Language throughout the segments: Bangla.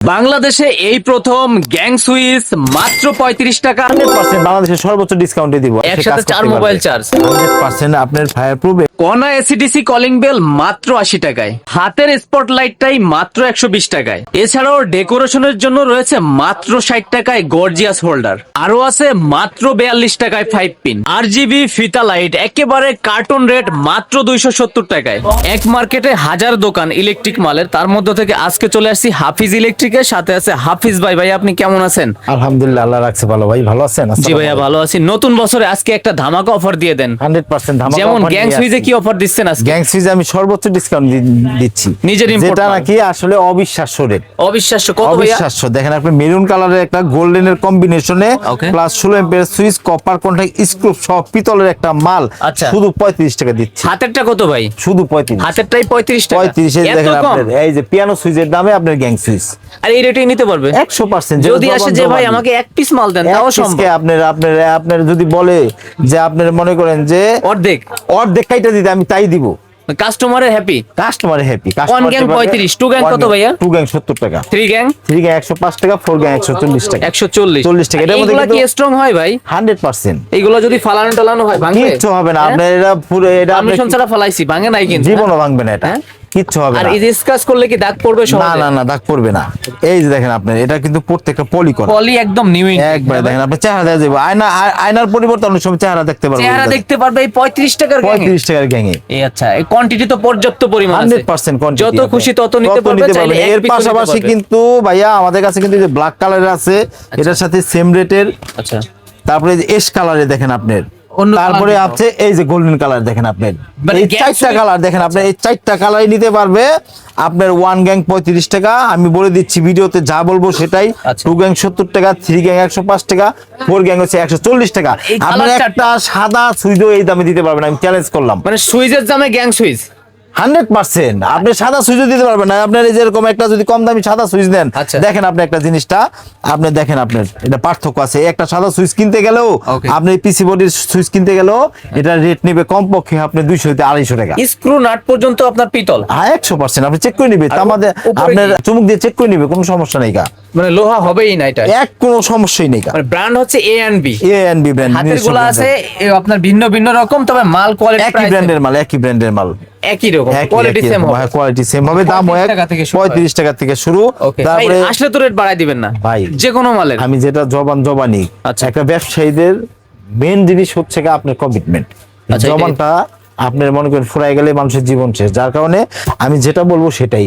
বাংলাদেশে এই প্রথম গ্যাং সুইচ মাত্র 35 টাকা। 100% বাংলাদেশের সর্বোচ্চ ডিসকাউন্টে দিব। একসাথে 4 মোবাইল চার্জ। 100% আপনার ফায়ার প্রুফ। কনা এসিডিসি কলিং বেল মাত্র 80 টাকায়। হাতের স্পটলাইটটাই মাত্র 120 টাকায়। এছাড়াও ডেকোরেশনের জন্য রয়েছে মাত্র 60 টাকায় গর্জিয়াস হোল্ডার। আরো আছে মাত্র 42 টাকায় 5 পিন RGB ফিতা লাইট, একেবারে কার্টুন রেট মাত্র 270 টাকায়। এক মার্কেটে হাজার দোকান ইলেকট্রিক মালের, তার মধ্যে থেকে আজকে চলে আসছি হাফিজ ইলেকট্রিকের সাথে। আছে হাফিজ ভাই। ভাই আপনি কেমন আছেন? আলহামদুলিল্লাহ, আল্লাহ রাখছে ভালো। ভাই ভালো আছেন? জি ভাইয়া ভালো আছি। নতুন বছরে আজকে একটা ধামাকা অফার দিয়ে দেন। 100% ধামাকা। যেমন গ্যাং সুইচে কি অফার দিচ্ছেন আজকে? গ্যাং সুইচে আমি সর্বোচ্চ ডিসকাউন্ট দিচ্ছি, নিজের ইম্পোর্ট যেটা মাল। নাকি আসলে অবিশ্বাস্য রেট। অবিশ্বাস্য কত ভাইয়া? অবিশ্বাস্য। দেখেন আপনি মেরুন কালারের একটা গোল্ডেনের কম্বিনেশনে Okay. Plus 16 ampere switch, copper contact, screw সব পিতলের একটা মাল। আচ্ছা। শুধু 35 টাকা দিচ্ছি। হাতেরটা কত ভাই? শুধু 35। হাতেরটাই 35 টাকা। 35 এই এত দেখেন কম? আপনার এই যে পিয়ানো সুইচের দামে আপনার গ্যাং সুইচ আর এই রেটেই নিতে পারবে 100%। যদি আসে যে ভাই আমাকে এক পিস মাল দেন, তাও সম্ভব। আপনার যদি বলে যে আপনার মনে করেন যে অর্ধেক কাইটা দিতে, আমি তাই দিব। কাস্টমারের happy. Customer happy. One gang 35, two gang কত ভাইয়া? 2 গ্যাং 70 টাকা, 3 গ্যাং 105 টাকা, 4 গ্যাং 140 টাকা। 140 টাকা। এটার মধ্যে এগুলা কি কিন্তু স্ট্রং হয় ভাই? 100%। এইগুলা যদি ফালানো টালানো হয় ভাঙবে? কিচ্ছু হবে না আপনার, এটা পুরো এটা আপনি পারমিশন ছাড়া ফালাইছি, ভাঙে নাই কিন্তু। জীবনও ভাঙবে না এটা, হ্যাঁ? কিচ্ছু হবে আর না। এই যে স্ক্র্যাচ করলে কি দাগ পড়বে না সহজে? না না, দাগ পড়বে না। এই যে দেখেন আপনার এটা কিন্তু প্রত্যেকটা পলি করা, পলি একদম নিউ। একবারে দেখেন আপনি চেহারা দেখা যাবে। আয়নার পরিবর্তন অনেক সময় চেহারা দেখতে পারবেন। চেহারা দেখতে পারবে এই 35 টাকার গ্যাং। 35 টাকার গ্যাংয়ে এই আচ্ছা, এই কোয়ান্টিটি তো পর্যাপ্ত পরিমাণ আছে। 100% কোয়ান্টিটি। যত খুশি তত নিতে পারবে, চাইলে এক এর পিসও নিতে পাশাপাশি পারবে। কিন্তু ভাইয়া আমাদের কাছে কিন্তু যে ব্ল্যাক কালারের আছে, এটার সাথে সেম রেটের। আচ্ছা, তারপরে যে এশ কালারে দেখেন আপনার, অন্য তারপরে colour আছে এই যে গোল্ডেন কালার দেখেন আপনার। মানে এই gang 4টা suite- কালার দেখেন আপনার, এই 4টা কালারই নিতে পারবে আপনার। 1 গ্যাং 35 টাকা, আমি বলে দিচ্ছি ভিডিওতে যা বলবো সেটাই। আচ্ছা। 2 গ্যাং 70 টাকা, 3 গ্যাং 105 টাকা, 4 গ্যাং হচ্ছে 140 টাকা। এই আপনার colour একটা সাদা সুইচও এই দামে দিতে পারবেন, আমি চ্যালেঞ্জ করলাম। মানে সুইচের দামে গ্যাং সুইচ 100%। আপনি সাদা সুইচ দিতে পারবেন না। আপনার এই যেরকম একটা যদি কম দামি সাদা সুইচ দেন, আচ্ছা। দেখেন আপনি একটা জিনিসটা আপনি দেখেন আপনার এটা পার্থক্য আছে। একটা সাদা সুইচ কিনতে গেলেও Okay. আপনি পিসি বডির সুইচ কিনতে গেলেও এটা রেট নেবে কমপক্ষে আপনি 200 থেকে 250 টাকা। স্ক্রু নাট পর্যন্ত আপনার পিতল, হ্যাঁ 100%। আপনি চেক করে নিবে, আর আমাদের উপরে আপনার কি? চুমুক দিয়ে চেক করে নিবে, কোনো সমস্যা নেই কা। মানে লোহা হবেই না এটা। কোনো সমস্যাই নেই কা। মানে ব্র্যান্ড হচ্ছে A and B. A and B brand. হাতের গুলো আছে আপনার ভিন্ন ভিন্ন রকম, তবে মাল কোয়ালিটি একই ব্র্যান্ডের মাল, একই ব্র্যান্ডের মাল, একই রকম, কোয়ালিটি সেম হবে। কোয়ালিটি সেম হবে, দাম 35 টাকা থেকে শুরু হয়। 35 টাকা থেকে শুরু। ওকে, তারপরে আসলে তো রেট বাড়াই দিবেন না ভাই, যে কোনো মালের। আমি যেটা জবানি, আচ্ছা। একটা ব্যবসায়ীদের মেন জিনিস হচ্ছে আপনার কমিটমেন্ট। আচ্ছা, জবানটা আপনার মনে করেন ফুরাই গেলে মানুষের জীবন শেষ। যার কারণে আমি যেটা বলবো সেটাই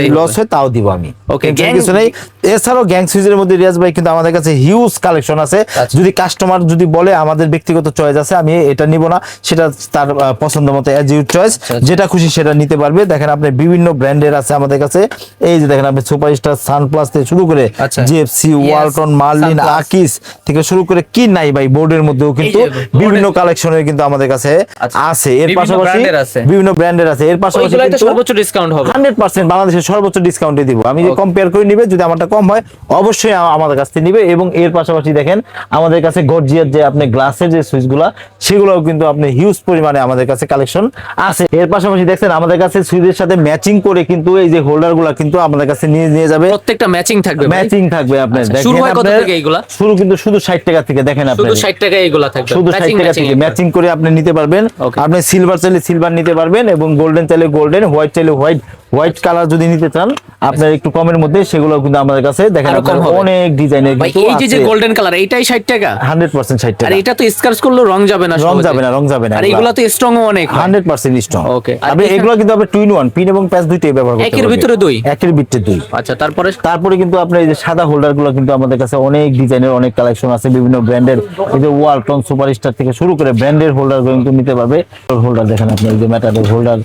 লস হয় তাও দিব আমি। Okay, কিন্তু gang- কিছু নেই। এছাড়াও গ্যাং সুইচের মধ্যে রিয়াজ ভাই কিন্তু আমাদের কাছে হিউজ কালেকশন আছে। আচ্ছা। যদি কাস্টমার যদি বলে আমাদের ব্যক্তিগত চয়েস আছে, আমি এটা নিব না, সেটা তার পছন্দ মতো এজ ইউ চয়েস, যেটা খুশি সেটা নিতে পারবে। দেখেন আপনি বিভিন্ন ব্র্যান্ডের আছে আমাদের কাছে। এই যে দেখেন আপনি সুপারস্টার, সানপ্লাস থেকে শুরু করে আচ্ছা। GFC, Yes, Walton, Marlin, Sunplus। আকিস থেকে শুরু করে কি নাই ভাই, বোর্ডের মধ্যেও কিন্তু বিভিন্ন কালেকশনের কিন্তু আমাদের কাছে আচ্ছা। আছে। এর বিভিন্ন পাশাপাশি brand-এর আছে। বিভিন্ন ব্র্যান্ডের আছে। এর পাশাপাশি ওইগুলাই তো কিন্তু সর্বোচ্চ ডিসকাউন্ট হবে। 100% বাংলাদেশের সর্বোচ্চ ডিসকাউন্টে দিব আমি। যে কম্পেয়ার করে নিবে, যদি আমারটা কম হয় অবশ্যই আমাদের কাছ থেকে নিবে। এবং এর পাশাপাশি দেখেন আমাদের কাছে গর্জিয়াস যে আপনি গ্লাসের যে সুইচগুলা, সেগুলোও কিন্তু আপনি হিউজ পরিমাণে আমাদের কাছে কালেকশন আছে। এর পাশাপাশি দেখছেন আমাদের কাছে সুইচের সাথে ম্যাচিং করে কিন্তু এই যে হোল্ডারগুলা কিন্তু আমাদের কাছে নিয়ে যাবে। প্রত্যেকটা ম্যাচিং থাকবে ভাই? ম্যাচিং থাকবে আপনার। আচ্ছা, দেখেন শুরু হয় কত আপনার থেকে এইগুলা? শুরু কিন্তু শুধু 60 টাকা থেকে। দেখেন আপনি শুধু 60 টাকা এইগুলা থাকবে, শুধু 60 টাকা থেকে ম্যাচিং করে আপনি নিতে পারবেন। Okay. আপনি সিলভার চাইলে সিলভার নিতে পারবেন, এবং গোল্ডেন চাইলে গোল্ডেন, হোয়াইট চাইলে হোয়াইট কালার যদি নিতে চান আপনার একটু কমের মধ্যে, সেগুলো কিন্তু আমাদের কাছে দেখেন আরো কম আপনার হবে। অনেক ডিজাইনের ভাই কিন্তু এই যে আছে। গোল্ডেন কালার এইটাই 60 টাকা? 100% 60 আর টাকা। এটা তো স্ক্র্যাচ করলে রং যাবে না, রং সহজে। যাবে না, রং যাবে না। আর এগুলা তো স্ট্রং অনেক হয়। 100% স্ট্রং। Okay. আর আপনি এখানে- এগুলো কিন্তু আপনি 2 in 1 পিন এবং প্যাচ দুইটাই ব্যবহার করতে একের পারবেন। ভিতরে দুই? একের ভিতরে দুই। আচ্ছা, তারপরে কিন্তু আপনার এই যে সাদা হোল্ডার গুলো কিন্তু আমাদের কাছে অনেক ডিজাইনের অনেক কালেকশন আছে, বিভিন্ন ব্র্যান্ডের। এই যে ওয়ালটন, সুপারস্টার থেকে শুরু করে ব্র্যান্ডের হোল্ডার কিন্তু নিতে পারবে। হোল্ডার দেখেন আপনি, এই যে মেটালের holder,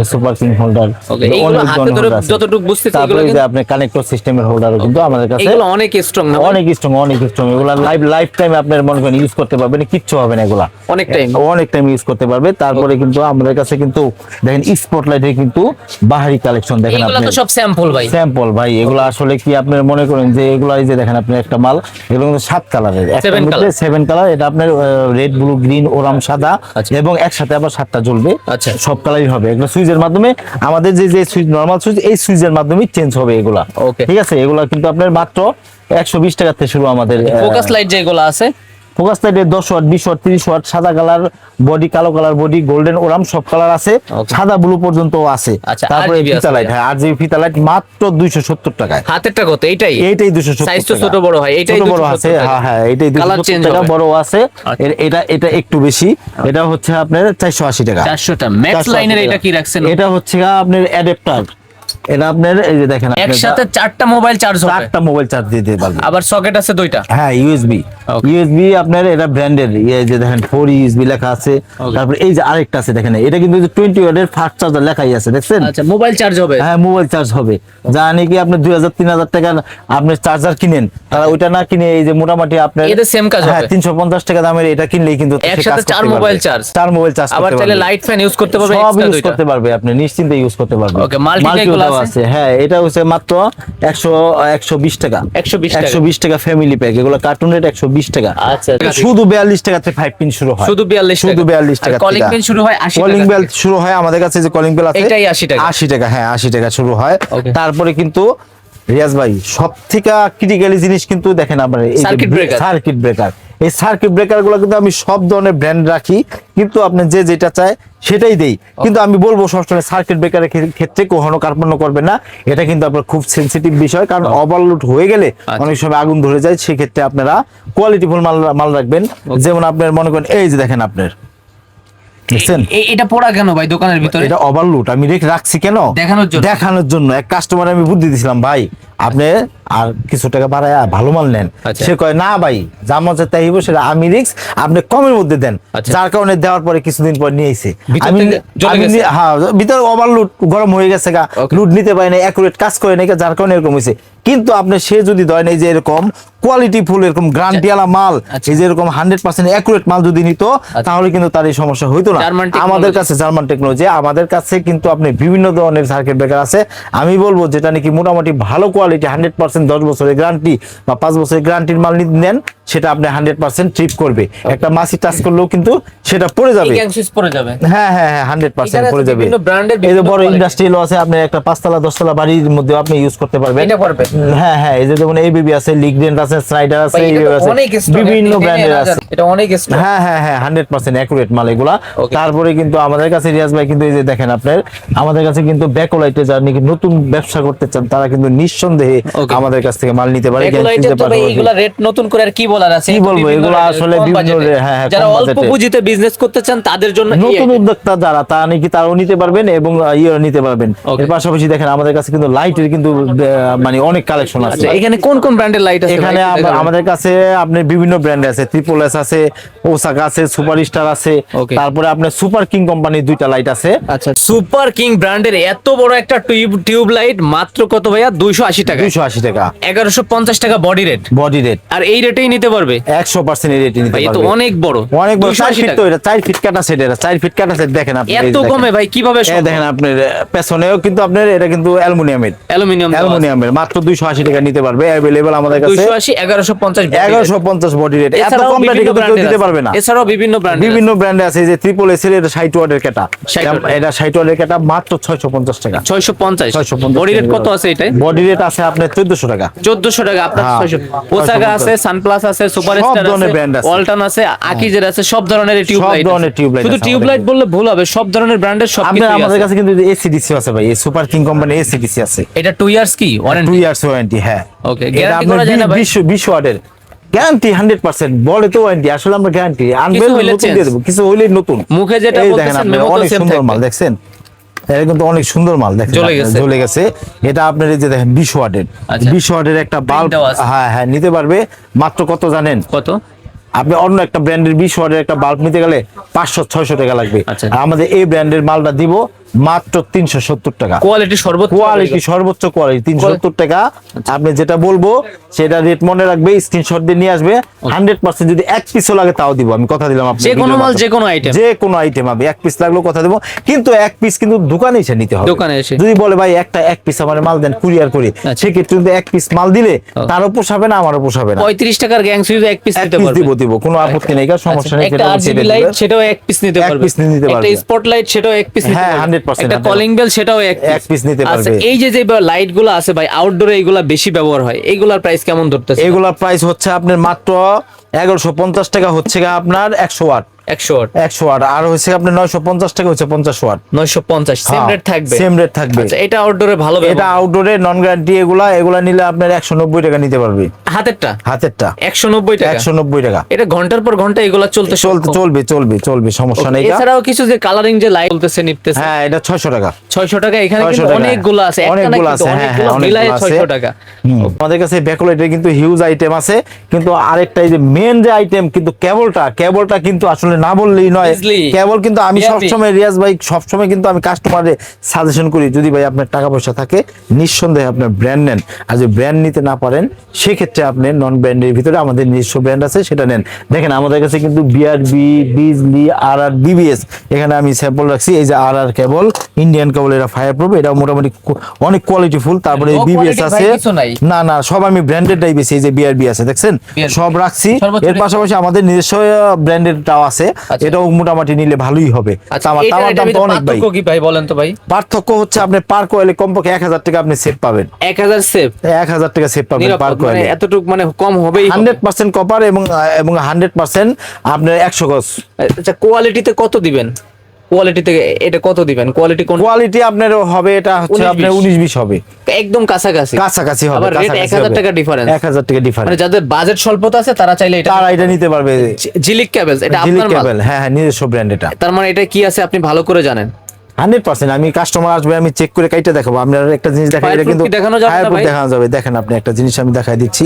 super king holder, Okay, এইগুলো হাতে ধরে যতটুকু বুঝতেছি, তারপরে এগুলো যে আপনি কানেক্টর সিস্টেমের হোল্ডারও কিন্তু আমাদের কাছে এগুলো অনেক স্ট্রং না? অনেক স্ট্রং। এগুলা লাইফ টাইম আপনার মনে করেন ইউজ করতে পারবেন, কিচ্ছু হবে না এগুলা। অনেক টাইম ইউজ করতে পারবে। তারপরে কিন্তু আমাদের কাছে কিন্তু দেখেন স্পটলাইটের কিন্তু বাহারি কালেকশন দেখেন এগুলো আপনি। তো সব স্যাম্পল ভাই। স্যাম্পল ভাই, এগুলো আসলে কি আপনার মনে করেন যে এগুলো এই যে দেখেন আপনি একটা মাল, এগুলো কিন্তু 7 কালারের, একটা মধ্যে 7 কালার। এটা আপনার রেড, ব্লু, গ্রিন, ওরাম, সাদা, আচ্ছা। এবং একসাথে আবার 7টা লাইটটা জ্বলবে, আচ্ছা। সব কালারই হবে এগুলো সুইচের মাধ্যমে। আমাদের যে যে সুইচ নরমাল সুইচ, এই সুইচের মাধ্যমে চেঞ্জ হবে এগুলা। Okay. ঠিক আছে, এগুলা কিন্তু আপনার মাত্র 120 টাকা থেকে শুরু আমাদের। ফোকাস লাইট যেগুলো আছে ফোকাস লাইটের 10 ওয়াট, 20 ওয়াট, 30 ওয়াট, সাদা কালার বডি, কালো কালার বডি, গোল্ডেন ওরাম সব কালার আছে, Okay. সাদা ব্লু পর্যন্ত আছে। আচ্ছা, তারপরে RGB ফিতা আছে। লাইট, হ্যাঁ 8GB ফিতা লাইট মাত্র 270 টাকায়। হাতেরটা কত? এইটাই এইটাই 270 সাইজ তো টাকা। ছোট বড় হয়, এইটাই ছোট বড় 270 আছে, টাকা। হ্যাঁ হ্যাঁ এইটাই Colour 270 change টাকা, হবে। বড় আছে। আচ্ছা। এটা একটু বেশি, এটা হচ্ছে আপনার 480 টাকা। 400 টা ম্যাক্স 480 লাইনের টাকা। এটা কি রাখছেন? এটা হচ্ছে আপনার অ্যাডাপ্টার, এটা আপনার এই যে দেখেন আপনার একসাথে 4টা মোবাইল চার্জ হবে, 4টা মোবাইল চার্জ দিতে পারবেন। আবার সকেট আছে 2টা। হ্যাঁ ইউএসবি, Okay. ইউএসবি আপনার এটা ব্র্যান্ডের, এই যে দেখেন 4 ইউএসবি লেখা আছে। তারপরে এই যে আরেকটা আছে দেখেন, এটা কিন্তু 20 ওয়াটের ফাস্ট চার্জার লেখাই আছে, দেখছেন? আচ্ছা, মোবাইল চার্জ হবে। হ্যাঁ মোবাইল চার্জ হবে। যা নাকি আপনি 2000-3000 টাকা আপনি চার্জার কিনেন, তারা ওইটা না কিনে এই যে মোটামুটি আপনার এতে same কাজ হ্যাঁ হবে। 350 টাকা দামের এটা কিনলেই কিন্তু সে একসাথে কাজ করতে 4 পারবে। Mobile charge. 4 মোবাইল চার্জ আবার করতে চাইলে পারবে। লাইট ফ্যান ইউজ করতে পারবে, সব এক্সট্রা ইউজ 2টা। করতে পারবে, আপনি নিশ্চিন্তে ইউজ করতে পারবেন। Okay, multi-tech Multi-tech গুলো ও আছে? হ্যাঁ এটা হচ্ছে মাত্র 120 টাকা। 120 টাকা। 120 টাকা ফ্যামিলি প্যাক, এগুলো কার্টুন রেট 120 টাকা। আচ্ছা। শুধু 42 টাকাতে 5 পিন শুরু হয়। শুধু 42 টাকা। শুধু 42 টাকা। কলিং বেল শুরু হয় 80 টাকা। কলিং বেল শুরু হয় আমাদের কাছে, যে কলিং বেল আছে এটাই 80 টাকা। 80 টাকা, হ্যাঁ 80 টাকা শুরু হয়। Okay. তারপরে কিন্তু রিয়াজ ভাই সব থেকে ক্রিটিক্যালি জিনিস কিন্তু দেখেন আপনার এই Circuit breaker। Circuit breaker. এই সার্কিট ব্রেকার গুলো কিন্তু আমি সব ধরনের ব্র্যান্ড রাখি, কিন্তু আপনি যে যেটা চায় সেটাই দেই। কিন্তু আমি বলবো সবসময় সার্কিট ব্রেকারের ক্ষেত্রে কখনো কার্পণ্য করবেন না, এটা কিন্তু আপনার খুব সেনসিটিভ বিষয়, কারণ ওভারলোড হয়ে গেলে অনেক সময় আগুন ধরে যায়। সেক্ষেত্রে আপনারা কোয়ালিটিফুল মাল রাখবেন। যেমন আপনার মনে করেন এই যে দেখেন আপনার, দেখছেন এটা পড়া কেন ভাই দোকানের ভিতরে? এটা ওভারলোড আমি রাখছি কেন? দেখানোর জন্য। দেখানোর জন্য। এক কাস্টমার আমি বুদ্ধি দিছিলাম, ভাই আপনি আর কিছু টাকা বাড়ায় ভালো মাল নেন। আচ্ছা। সে কয় না ভাই, যা মজা তাই হইব, সেটা আমি রিক্স, আপনি কমের মধ্যে দেন। আচ্ছা। যার কারণে দেওয়ার পরে কিছুদিন পর নিয়ে আইছে ভিতর আমি থেকে জ্বলে গেছে? হ্যাঁ ভিতরে ওভারলোড গরম হয়ে গেছে গা, Okay. লুড নিতে পারে না, অ্যাকুরেট কাজ করে নাই, যার কারণে এরকম হয়েছে। কিন্তু আপনি সে যদি ধরেন এই যে এরকম কোয়ালিটি ফুল এরকম গ্যারান্টিওয়ালা মাল, আচ্ছা। এই যে এরকম 100% অ্যাকুরেট মাল যদি নিত, তাহলে কিন্তু তার এই সমস্যা হইতো না। German technology। আমাদের কাছে জার্মান টেকনোলজি, আমাদের কাছে কিন্তু আপনি বিভিন্ন ধরনের সার্কিট ব্রেকার আছে। আমি বলবো যেটা নাকি মোটামুটি ভালো কোয়ালিটি, 100% 10 বছরের গ্যারান্টি বা 5 বছরের গ্যারান্টির মাল নেন, সেটা আপনি 100% ট্রিপ করবে। একটা মাসি টাচ করলেও কিন্তু সেটা পড়ে যাবে। এই গ্যাংসিস পড়ে যাবে। হ্যাঁ হ্যাঁ হ্যাঁ 100% এখানে পড়ে আছে যাবে। বিভিন্ন ব্র্যান্ডের এই যে বিভিন্ন বড় quality। ইন্ডাস্ট্রিয়ালও আছে, আপনি একটা 5 তলা 10 তলা বাড়ির মধ্যে আপনি ইউজ করতে পারবেন। এটা পারবে? হ্যাঁ হ্যাঁ এই যে যেমন এবিবি আছে, লিগডেন্ট আছে, স্নাইডার আছে, ভাই, এটা এইভাবে তো আছে, অনেক stock, বিভিন্ন আপনি ব্র্যান্ডের জেনে না আছে। জানেন, এটা অনেক stock। হ্যাঁ হ্যাঁ হ্যাঁ 100% অ্যাকুরেট মাল এগুলা। Okay. তারপরে কিন্তু আমাদের কাছে রিয়াজ ভাই কিন্তু এই যে দেখেন আপনার, আমাদের কাছে কিন্তু ব্যাকলাইটে যারা নাকি নতুন ব্যবসা করতে চান, তারা কিন্তু নিঃসন্দেহে Okay. আমাদের কাছ থেকে মাল নিতে পারে। Backlight এর তবে এইগুলা রেট নতুন করে আর কি বলার আছে? কি বলবো, বিভিন্ন এগুলো rate, আসলে কম বিভিন্ন budget-এ। হ্যাঁ, হ্যাঁ, যারা কম অল্প budget-এ। পুঁজিতে বিজনেস করতে চান তাদের জন্য এই নতুন item। উদ্যোক্তা যারা, তারা নাকি তারাও নিতে পারবেন এবং নিতে পারবেন। Okay. এর পাশাপাশি দেখেন আমাদের কাছে কিন্তু লাইটের কিন্তু মানে অনেক কালেকশন আছে। আচ্ছা, এখানে কোন কোন ব্র্যান্ডের লাইট আছে? এখানে ভাই, একটু দেখাবেন? আমাদের কাছে আপনার বিভিন্ন ব্র্যান্ড আছে, ট্রিপল এস আছে, ওসাকা আছে, সুপার স্টার আছে। Okay. তারপরে আপনার সুপার কিং কোম্পানির 2টা লাইট আছে। আচ্ছা, সুপার কিং ব্র্যান্ডের এত বড় একটা টিউব লাইট মাত্র কত ভাইয়া? 280 টাকা। 280 টাকা 1150 টাকা বডি রেট। বডি রেট, আর এই রেটেই নিতে পারবে? 100% এই রেটে নিতে ভাই, এ তো পারবে। অনেক বড়। অনেক বড়, 4 280 ফিট টাকা। তো, এটা 4 ফিট কাটা সেট, এটা 4 ফিট কাটা সেট। দেখেন আপনি এই যে এত দেখেন। কমে ভাই কিভাবে এই সম্ভব? দেখেন আপনার পেছনেও কিন্তু আপনার এটা কিন্তু অ্যালুমিনিয়ামের, অ্যালুমিনিয়াম অ্যালুমিনিয়ামের মাত্র 280 টাকা নিতে পারবে। অ্যাভেলেবল আমাদের কাছে 280 1150 1150 বডি রেট। এত কম রেটে কিন্তু কেউ দিতে পারবে না। এছাড়াও বিভিন্ন ব্র্যান্ড বিভিন্ন ব্র্যান্ডে আছে, এই যে ট্রিপল এস এর এটা 60 ওয়াটের ক্যাটা, 60 ওয়াটের। এটা 60 ওয়াটের ক্যাটা মাত্র 650 টাকা। 650 বডি রেট কত আছে এটাই? বডি রেট আছে আপনার 1400 টাকা। 1400 টাকা আপনার। হ্যাঁ। 600 ওসাকা আছে, সানপ্লাস আছে, সুপার সব স্টার ধরনের আছে, brand আছে। ওয়ালটন আছে, আকিজের আছে, সব ধরনের টিউব সব লাইট। ধরনের টিউব লাইট শুধু আছে টিউব আমাদের লাইট বললে ভুল হবে, সব ধরনের ব্র্যান্ডের সব আপনার কিছু আমাদের আছে। কাছে কিন্তু এসিডিসি আছে ভাই, এই সুপার কিং কোম্পানি এসিডিসি আছে। এটা 2 ইয়ার্স কি 2 ওয়ারেন্টি? Years warranty. হ্যাঁ Okay, এটা guarantee আপনার করা যায় না ভাই? 20 ওয়াটের গ্যারান্টি 100%। বলে তো ওয়ারেন্টি, আসলে আমরা গ্যারান্টি আনবেন, হইলে নতুন change। দিয়ে দেব, কিছু হইলেই নতুন। মুখে যেটা এই দেখেন বলতেছেন আপনি, মেমো তো অনেক সেম সুন্দর থাকবে। মাল দেখছেন, এটা কিন্তু অনেক সুন্দর মাল দেখেন, জ্বলে গেছে। জ্বলে গেছে। এটা আপনার এই যে দেখেন 20 ওয়াটের, আচ্ছা। 20 ওয়াটের একটা বাল্ব। দেওয়া আছে। হ্যাঁ হ্যাঁ নিতে পারবে মাত্র কত জানেন? কত? আপনি অন্য একটা ব্র্যান্ডের 20 ওয়াটের একটা বাল্ব নিতে গেলে 500-600 টাকা লাগবে। আচ্ছা। আর আমাদের এই ব্র্যান্ডের মালটা দিব মাত্র 370 টাকা। কোয়ালিটি সর্বোচ্চ, কোয়ালিটি সর্বোচ্চ কোয়ালিটি 370 টাকা। আপনি যেটা বলবো সেটা রেট মনে রাখবে, স্ক্রিনশট দিয়ে নিয়ে আসবে। 100% যদি এক পিসও লাগে তাও দিব, আমি কথা দিলাম আপনাকে। যে কোনো মাল, যে কোনো আইটেম, যে কোনো আইটেম হবে, এক পিস লাগলেও কথা দেবো, কিন্তু এক পিস কিন্তু দোকানে এসে নিতে হবে। দোকানে এসে যদি বলে ভাই এক পিস আমার মাল দেন কুরিয়ার করি, সেক্ষেত্রে কিন্তু এক পিস মাল দিলে তারও পোষাবে না, আমারও পোষাবে না। 35 টাকার গ্যাং সুইচ এক পিস নিতে পারবে, দিব কোনো আপত্তি নেই, সমস্যা নেই। একটা আরজিবি লাইট সেটাও এক পিস নিতে পারবে, একটা স্পটলাইট সেটাও এক পিস নিতে পারবে, 100% একটা কলিং বেল সেটাও এক পিস নিতে পারবে। এই যে লাইট গুলো আছে ভাই আউটডোরে, এইগুলা বেশি ব্যবহার হয়, এইগুলার প্রাইস কেমন ধরতেছে? এগুলার প্রাইস হচ্ছে আপনার মাত্র 1150 টাকা, হচ্ছে আপনার 100 ওয়াট। 100 ওয়াট আর হচ্ছে আপনার 950 টাকা, হচ্ছে 50 ওয়াট। 950 সেম রেট থাকবে, সেম রেট থাকবে। আচ্ছা, এটা আউটডোরে ভালো, এটা আউটডোরে নন গ্যারান্টি। এগুলা নিলে আপনার 190 টাকা নিতে পারবে। হাতেরটা 190 টাকা, 190 টাকা। এটা ঘন্টার পর ঘন্টা এগুলা চলবে, সমস্যা নেই। এছাড়াও কিছু যে কালারিং যে লাইট চলতেছে নিতেছে, হ্যাঁ এটা 600 টাকা। 600 টাকা। এখানে কিন্তু অনেকগুলো আছে, অনেকগুলো আছে, অনেকগুলো মিলায়ে 600 টাকা। আমাদের কাছে ব্যাকলাইটের কিন্তু হিউজ আইটেম আছে, কিন্তু আরেকটা এই যে মেন যে আইটেম কিন্তু কেবলটা কিন্তু আসলে না বললেই নয়। কেবল কিন্তু আমি সবসময় রিয়াজ ভাই, সবসময় কিন্তু আমি কাস্টমারে সাজেশন করি, যদি ভাই আপনার টাকা পয়সা থাকে নিঃসন্দেহে আপনার ব্র্যান্ড নেন, আর যদি ব্র্যান্ড নিতে না পারেন সেক্ষেত্রে আপনি নন ব্র্যান্ডের ভিতরে আমাদের নিজস্ব ব্র্যান্ড আছে, সেটা নেন। দেখেন আমাদের কাছে কিন্তু বিআরবি, বিজলি, আর বিবিএস, এখানে আমি স্যাম্পল রাখছি। এই যে আর কেবল, ইন্ডিয়ান কেবল, এটা ফায়ার প্রুফ, এটা মোটামুটি অনেক কোয়ালিটি ফুল। তারপরে বিবিএস আছে, না সব আমি ব্র্যান্ডেডটাই বেশি। এই যে বিআরবি আছে, দেখছেন সব রাখছি। এর পাশাপাশি আমাদের নিজস্ব ব্র্যান্ডেডটাও আছে, এটাও মোটামুটি নিলে ভালোই হবে। আমার দাম তো অনেক ভাই। কি ভাই বলেন তো ভাই? পার্থক্য হচ্ছে আপনি পার কয়েলে কমপক্ষে 1000 টাকা আপনি সেভ পাবেন। 1000 সেভ, 1000 টাকা সেভ পাবেন পার কয়েলে। এতটুকু মানে কম হবেই। 100% কপার এবং 100% আপনার 100 গজ। আচ্ছা, কোয়ালিটিতে কত দিবেন? কোয়ালিটিতে এটা কত দিবেন? কোয়ালিটি আপনার হবে, এটা হচ্ছে আপনার 19-20 হবে, একদম কাছাকাছি হবে। আবার রেট 1000 টাকা ডিফারেন্স, 1000 টাকা ডিফারেন্স। মানে যাদের বাজেট স্বল্পতা আছে তারা চাইলে এটা নিতে পারবে। জিলিক কেবলস, এটা আপনার মাল? হ্যাঁ নিজস্ব ব্র্যান্ড এটা। তার মানে এটা কি আছে আপনি ভালো করে জানেন। 100% আমি কাস্টমার আসবে, আমি চেক করে কাইটা দেখাবো। আপনার একটা জিনিস দেখাই, এটা কিন্তু দেখানো যাবে। দেখেন আপনি একটা জিনিস আমি দেখাই দিচ্ছি।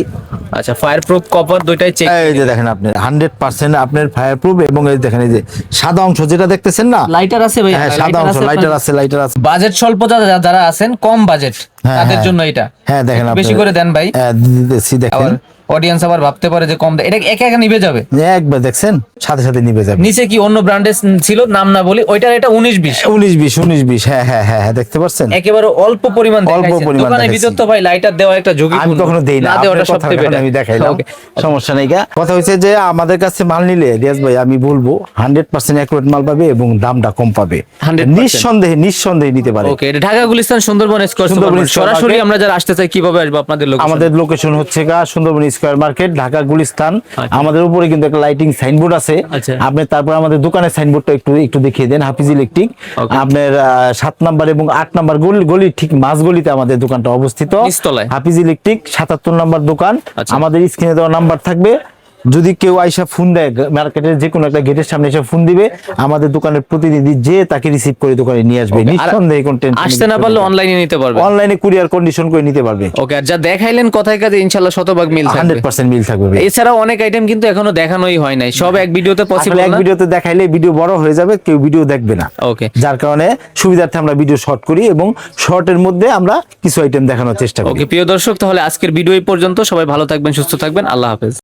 আচ্ছা, ফায়ার প্রুফ, কপার দুইটাই চেক। এই যে দেখেন আপনি 100% আপনার ফায়ার প্রুফ, এবং এই দেখেন এই যে সাদা অংশ যেটা দেখতেছেন না, লাইটার আছে ভাই। হ্যাঁ সাদা অংশ লাইটার আছে। বাজেট স্বল্পতা যারা আছেন, কম বাজেট, তাদের জন্য এটা। হ্যাঁ দেখেন আপনি বেশি করে দেন ভাই। হ্যাঁ দিতেছি, দেখেন অডিয়েন্স আবার ভাবতে পারে যে কম, এটা একা নিবে যাবে। একবার দেখছেন সাথে নিবে যাবে। নিচে কি অন্য ব্র্যান্ডের ছিল, নাম না বলি, ওইটার এটা 19-20। হ্যাঁ দেখতে পাচ্ছেন, একেবারে অল্প পরিমাণ দেখাইছেন। দোকানের ভিতর তো ভাই লাইটার দেওয়া একটা ঝুঁকি, আমি কখনো দেই না, দেওয়াটা সবচেয়ে বেটার। আমি দেখাইলাম, সমস্যা নাই। কথা হইছে যে আমাদের কাছে মাল নিলে রিয়াজ ভাই আমি বলবো 100% অ্যাকুরেট মাল পাবে এবং দামটা কম পাবে, নিঃসন্দেহে নিতে পারে। ওকে, এটা ঢাকা গুলিস্তান সুন্দরবন স্কয়ার। সরাসরি আমরা যারা আসতে চাই কিভাবে আসবো আপনাদের লোকেশন? আমাদের লোকেশন হচ্ছে সুন্দরবন স্কয়ার মার্কেট, ঢাকা গুলিস্তান। আমাদের উপরে কিন্তু একটা লাইটিং সাইনবোর্ড আছে। আপনি তারপর আমাদের দোকানের সাইনবোর্ডটা একটু দেখিয়ে দেন। হাফিজ ইলেকট্রিক, আপনার 7 নাম্বার এবং 8 নাম্বার গলি ঠিক মাঝ গলিতে আমাদের দোকানটা অবস্থিত। হাফিজ ইলেকট্রিক 77 নাম্বার দোকান। আমাদের স্ক্রিনে দেওয়া নাম্বার থাকবে, যদি কেউ আইসা ফোন দেয়, মার্কেটের যে কোনো একটা গেটের সামনে এসে ফোন দিবে, আমাদের দোকানের প্রতিনিধি যে তাকে রিসিভ করে দোকানে নিয়ে আসবে। নিঃসন্দেহে কোনো টেনশন, আসতে না পারলে অনলাইনে নিতে পারবে, অনলাইনে কুরিয়ার কন্ডিশন করে নিতে পারবে। ওকে, আর যা দেখাইলেন কথায় কাজে ইনশাআল্লাহ শতভাগ মিল থাকবে, 100% মিল থাকবে। এছাড়াও অনেক আইটেম কিন্তু এখনো দেখানোই হয় নাই, সব এক ভিডিওতে পসিবল না। এক ভিডিওতে দেখাইলে ভিডিও বড় হয়ে যাবে, কেউ ভিডিও দেখবে না। ওকে, যার কারণে সুবিধার্থে আমরা ভিডিও শর্ট করি এবং শর্টের মধ্যে আমরা কিছু আইটেম দেখানোর চেষ্টা করি। ওকে প্রিয় দর্শক, তাহলে আজকের ভিডিও এই পর্যন্ত। সবাই ভালো থাকবেন, সুস্থ থাকবেন, আল্লাহ হাফেজ।